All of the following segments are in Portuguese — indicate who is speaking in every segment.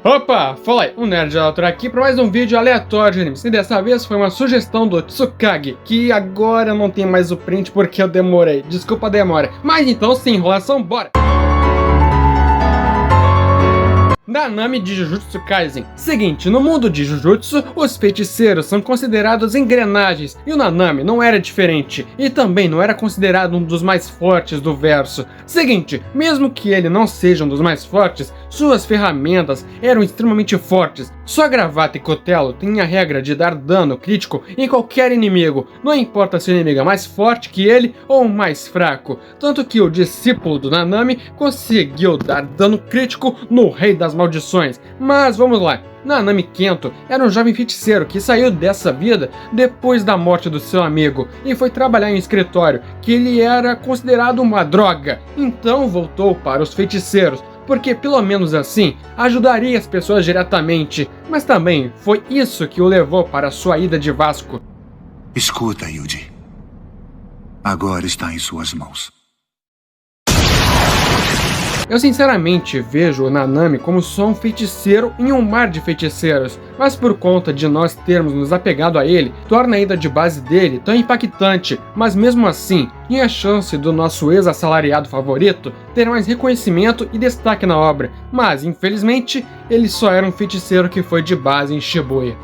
Speaker 1: Opa, fala aí, o Nerd Aleatório aqui para mais um vídeo aleatório de animes. E dessa vez foi uma sugestão do Tsukage, que agora não tem mais o print porque eu demorei. Desculpa a demora. Mas então, sem enrolação, bora! Nanami de Jujutsu Kaisen. Seguinte, no mundo de Jujutsu, os feiticeiros são considerados engrenagens, e o Nanami não era diferente, e também não era considerado um dos mais fortes do verso. Seguinte, mesmo que ele não seja um dos mais fortes, suas ferramentas eram extremamente fortes. Sua gravata e cutelo têm a regra de dar dano crítico em qualquer inimigo, não importa se o inimigo é mais forte que ele ou mais fraco. Tanto que o discípulo do Nanami conseguiu dar dano crítico no Rei das Maldições. Mas vamos lá. Nanami Kento era um jovem feiticeiro que saiu dessa vida depois da morte do seu amigo e foi trabalhar em um escritório que ele era considerado uma droga. Então voltou para os feiticeiros, porque pelo menos assim ajudaria as pessoas diretamente, mas também foi isso que o levou para sua ida de Vasco.
Speaker 2: Escuta, Yuji. Agora está em suas mãos.
Speaker 1: Eu sinceramente vejo o Nanami como só um feiticeiro em um mar de feiticeiros, mas por conta de nós termos nos apegado a ele, torna a ida de base dele tão impactante, mas mesmo assim, tinha a chance do nosso ex-assalariado favorito ter mais reconhecimento e destaque na obra, mas infelizmente, ele só era um feiticeiro que foi de base em Shibuya.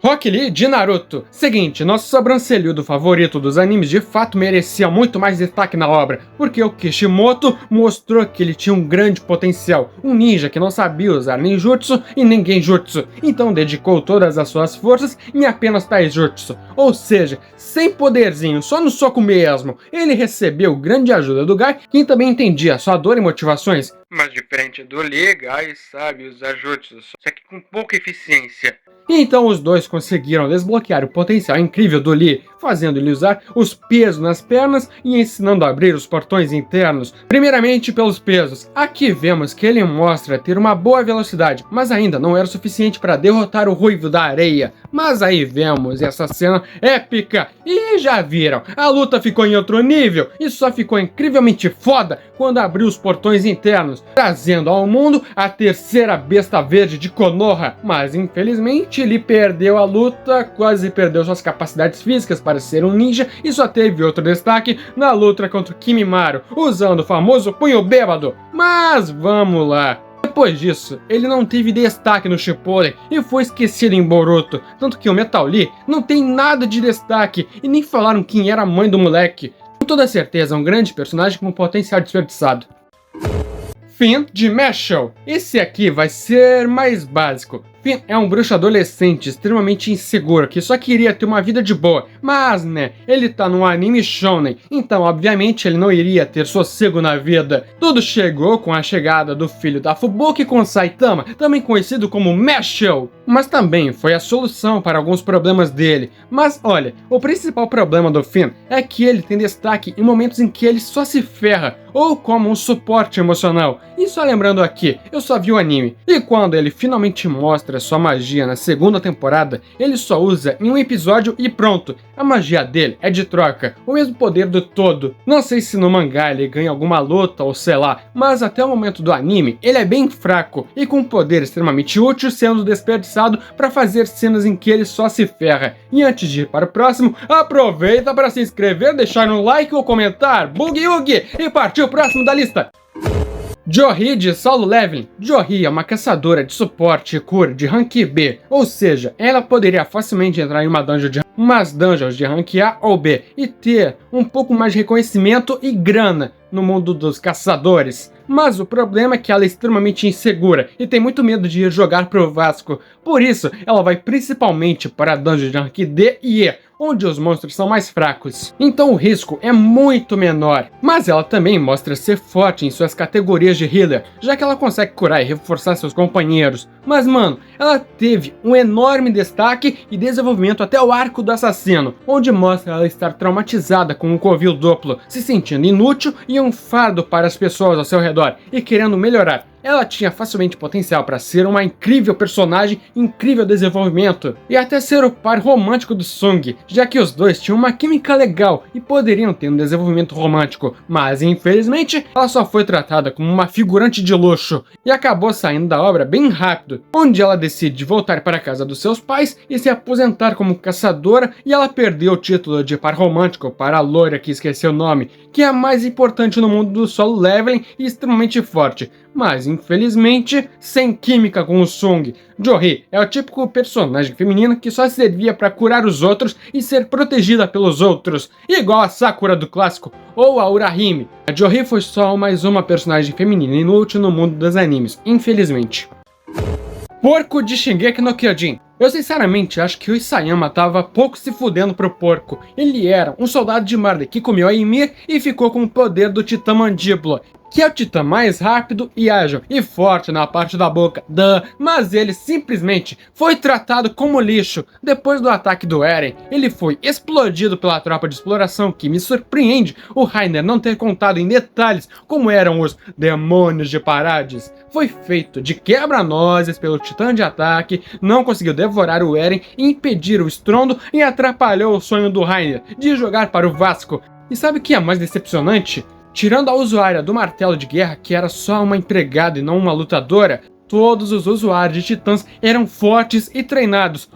Speaker 1: Rock Lee de Naruto. Seguinte, nosso sobrancelhudo favorito dos animes de fato merecia muito mais destaque na obra, porque o Kishimoto mostrou que ele tinha um grande potencial, um ninja que não sabia usar ninjutsu e nem genjutsu, então dedicou todas as suas forças em apenas taijutsu, ou seja, sem poderzinho, só no soco mesmo. Ele recebeu grande ajuda do Gai, quem também entendia sua dor e motivações, mas diferente do Lee, Gai sabe usar jutsu, só que com pouca eficiência. E então os dois conseguiram desbloquear o potencial incrível do Lee, fazendo ele usar os pesos nas pernas e ensinando a abrir os portões internos. Primeiramente pelos pesos, aqui vemos que ele mostra ter uma boa velocidade, mas ainda não era o suficiente para derrotar o Ruivo da Areia. Mas aí vemos essa cena épica, e já viram, a luta ficou em outro nível, e só ficou incrivelmente foda quando abriu os portões internos, trazendo ao mundo a terceira besta verde de Konoha, mas infelizmente ele perdeu a luta, quase perdeu suas capacidades físicas para ser um ninja e só teve outro destaque na luta contra o Kimimaro, usando o famoso punho bêbado. Mas vamos lá. Depois disso, ele não teve destaque no Shippuden e foi esquecido em Boruto, tanto que o Metal Lee não tem nada de destaque e nem falaram quem era a mãe do moleque. Com toda certeza, um grande personagem com potencial desperdiçado. Finn de Mashle. Esse aqui vai ser mais básico. Finn é um bruxo adolescente extremamente inseguro que só queria ter uma vida de boa, mas né, ele tá num anime shonen, então obviamente ele não iria ter sossego na vida. Tudo chegou com a chegada do filho da Fubuki com Saitama, também conhecido como Mashle, mas também foi a solução para alguns problemas dele. Mas olha, o principal problema do Finn é que ele tem destaque em momentos em que ele só se ferra, ou como um suporte emocional. E só lembrando aqui, eu só vi o anime, e quando ele finalmente mostra sua magia na segunda temporada, ele só usa em um episódio e pronto. A magia dele é de troca, o mesmo poder do todo. Não sei se no mangá ele ganha alguma luta ou sei lá, mas até o momento do anime ele é bem fraco e com um poder extremamente útil sendo desperdiçado para fazer cenas em que ele só se ferra. E antes de ir para o próximo, aproveita para se inscrever, deixar um like ou comentar, Boogie Woogie, e partir o próximo da lista. Jory de Solo Leveling. Jory é uma caçadora de suporte e cura de rank B, ou seja, ela poderia facilmente entrar em umas dungeons de rank A ou B e ter um pouco mais de reconhecimento e grana no mundo dos caçadores. Mas o problema é que ela é extremamente insegura e tem muito medo de ir jogar pro Vasco. Por isso, ela vai principalmente para a dungeon de rank D e E, onde os monstros são mais fracos. Então o risco é muito menor. Mas ela também mostra ser forte em suas categorias de healer, já que ela consegue curar e reforçar seus companheiros. Mas mano, ela teve um enorme destaque e desenvolvimento até o arco do assassino, onde mostra ela estar traumatizada com um covil duplo, se sentindo inútil e um fardo para as pessoas ao seu redor, e querendo melhorar. ela tinha facilmente potencial para ser uma incrível personagem, incrível desenvolvimento, e até ser o par romântico do Sung, já que os dois tinham uma química legal e poderiam ter um desenvolvimento romântico, mas infelizmente ela só foi tratada como uma figurante de luxo, e acabou saindo da obra bem rápido, onde ela decide voltar para a casa dos seus pais e se aposentar como caçadora, e ela perdeu o título de par romântico para a loira que esqueceu o nome, que é a mais importante no mundo do solo leveling e extremamente forte, mas infelizmente sem química com o Sung. Jo-hee é o típico personagem feminino que só servia para curar os outros e ser protegida pelos outros, igual a Sakura do clássico ou a Urahime. A Jo-hee foi só mais uma personagem feminina inútil no mundo dos animes, infelizmente. Porco de Shingeki no Kyojin. Eu sinceramente acho que o Isayama tava pouco se fudendo pro porco. Ele era um soldado de Marley que comeu a Ymir e ficou com o poder do Titã Mandíbula, que é o titã mais rápido e ágil e forte na parte da boca, mas ele simplesmente foi tratado como lixo. Depois do ataque do Eren, ele foi explodido pela tropa de exploração, que me surpreende o Reiner não ter contado em detalhes como eram os demônios de Parades. Foi feito de quebra-nozes pelo titã de ataque, não conseguiu devorar o Eren, impedir o estrondo e atrapalhou o sonho do Reiner de jogar para o Vasco. E sabe o que é mais decepcionante? Tirando a usuária do martelo de guerra, que era só uma empregada e não uma lutadora, todos os usuários de titãs eram fortes e treinados.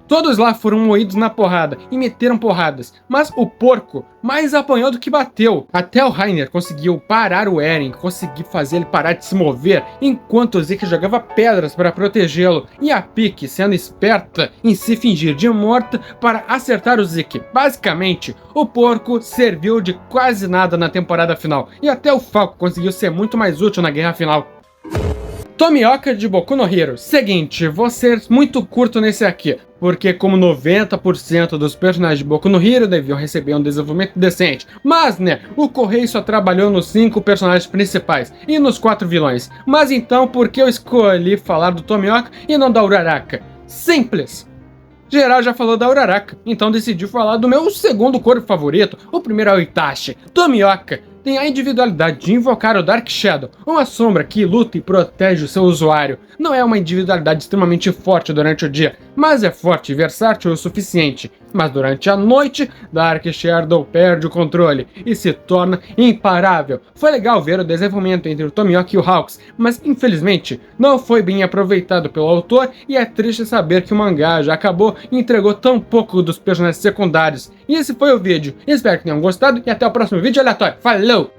Speaker 1: Todos lá foram moídos na porrada e meteram porradas, mas o porco mais apanhou do que bateu. Até o Reiner conseguiu parar o Eren, conseguiu fazer ele parar de se mover, enquanto o Zeke jogava pedras para protegê-lo, e a Pieck sendo esperta em se fingir de morta para acertar o Zeke. Basicamente, o porco serviu de quase nada na temporada final, e até o Falco conseguiu ser muito mais útil na guerra final. Tomioka de Boku no Hero. Seguinte, vou ser muito curto nesse aqui, porque como 90% dos personagens de Boku no Hero deviam receber um desenvolvimento decente, mas né, o Correio só trabalhou nos 5 personagens principais e nos 4 vilões. Mas então, por que eu escolhi falar do Tomioka e não da Uraraka? Simples! Geral já falou da Uraraka, então decidi falar do meu segundo corpo favorito. O primeiro é o Itachi. Tomioka tem a individualidade de invocar o Dark Shadow, uma sombra que luta e protege o seu usuário. Não é uma individualidade extremamente forte durante o dia, mas é forte e versátil o suficiente. Mas durante a noite, Dark Shadow perde o controle e se torna imparável. Foi legal ver o desenvolvimento entre o Tomioka e o Hawks, mas infelizmente não foi bem aproveitado pelo autor, e é triste saber que o mangá já acabou e entregou tão pouco dos personagens secundários. E esse foi o vídeo, espero que tenham gostado e até o próximo vídeo aleatório. Falou!